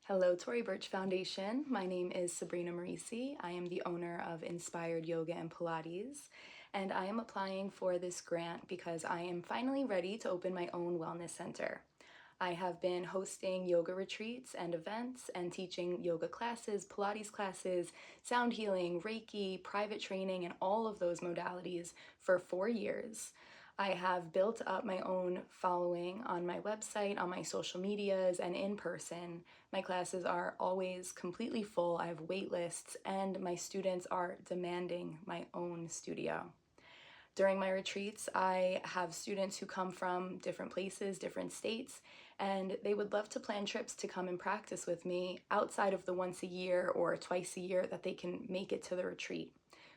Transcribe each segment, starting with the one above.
Hello, Tory Burch Foundation. My name is Sabrina Morici. I am the owner of Inspired Yoga and Pilates, and I am applying for this grant because I am finally ready to open my own wellness center. I have been hosting yoga retreats and events and teaching yoga classes, Pilates classes, sound healing, Reiki, private training, and all of those modalities for 4 years. I have built up my own following on my website, on my social medias, and in person. My classes are always completely full. I have wait lists, and my students are demanding my own studio. During my retreats, I have students who come from different places, different states, and they would love to plan trips to come and practice with me outside of the once a year or twice a year that they can make it to the retreat,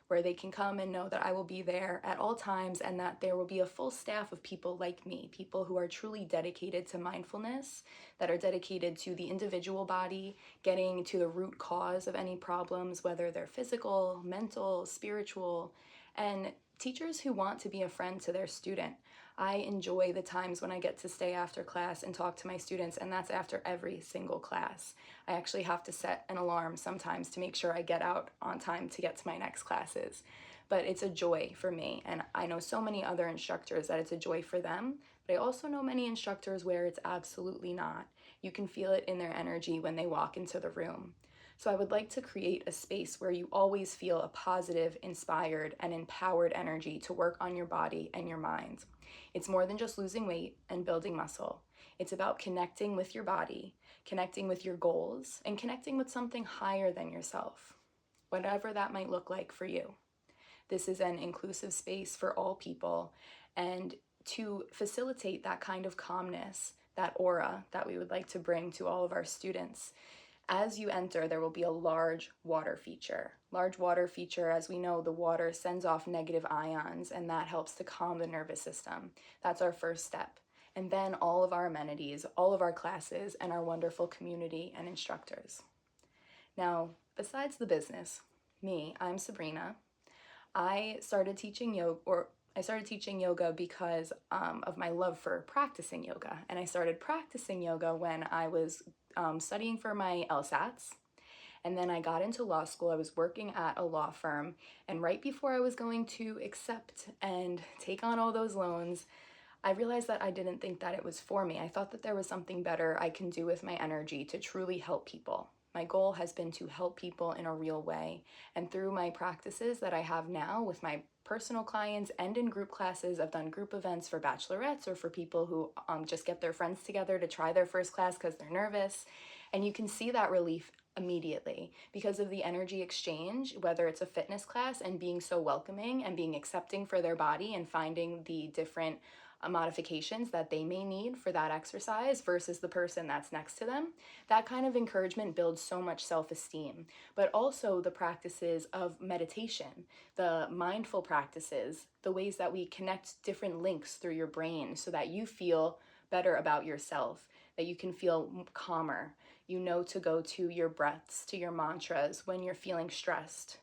where they can come and know that I will be there at all times and that there will be a full staff of people like me, people who are truly dedicated to mindfulness, that are dedicated to the individual body, getting to the root cause of any problems, whether they're physical, mental, spiritual, and teachers who want to be a friend to their student. I enjoy the times when I get to stay after class and talk to my students, and that's after every single class. I actually have to set an alarm sometimes to make sure I get out on time to get to my next classes. But it's a joy for me, and I know so many other instructors that it's a joy for them, but I also know many instructors where it's absolutely not. You can feel it in their energy when they walk into the room. So I would like to create a space where you always feel a positive, inspired, and empowered energy to work on your body and your mind. It's more than just losing weight and building muscle. It's about connecting with your body, connecting with your goals, and connecting with something higher than yourself, whatever that might look like for you. This is an inclusive space for all people, and to facilitate that kind of calmness, that aura that we would like to bring to all of our students, as you enter, there will be a large water feature. Large water feature, as we know, the water sends off negative ions, and that helps to calm the nervous system. That's our first step. And then all of our amenities, all of our classes, and our wonderful community and instructors. Now, besides the business, I'm Sabrina. I started teaching yoga because of my love for practicing yoga. And I started practicing yoga when I was studying for my LSATs. And then I got into law school. I was working at a law firm. And right before I was going to accept and take on all those loans, I realized that I didn't think that it was for me. I thought that there was something better I can do with my energy to truly help people. My goal has been to help people in a real way. And through my practices that I have now with my personal clients and in group classes, I've done group events for bachelorettes or for people who just get their friends together to try their first class because they're nervous. And you can see that relief immediately because of the energy exchange, whether it's a fitness class and being so welcoming and being accepting for their body and finding the different modifications that they may need for that exercise versus the person that's next to them. That kind of encouragement builds so much self-esteem, but also the practices of meditation, the mindful practices, the ways that we connect different links through your brain so that you feel better about yourself, that you can feel calmer. You know to go to your breaths, to your mantras when you're feeling stressed.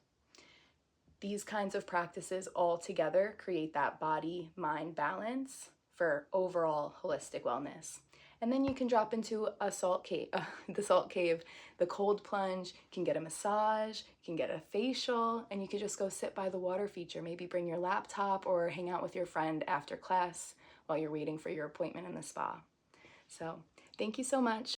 These kinds of practices all together create that body-mind balance for overall holistic wellness. And then you can drop into a salt cave, the salt cave, the cold plunge, you can get a massage, you can get a facial, and you can just go sit by the water feature. Maybe bring your laptop or hang out with your friend after class while you're waiting for your appointment in the spa. So thank you so much.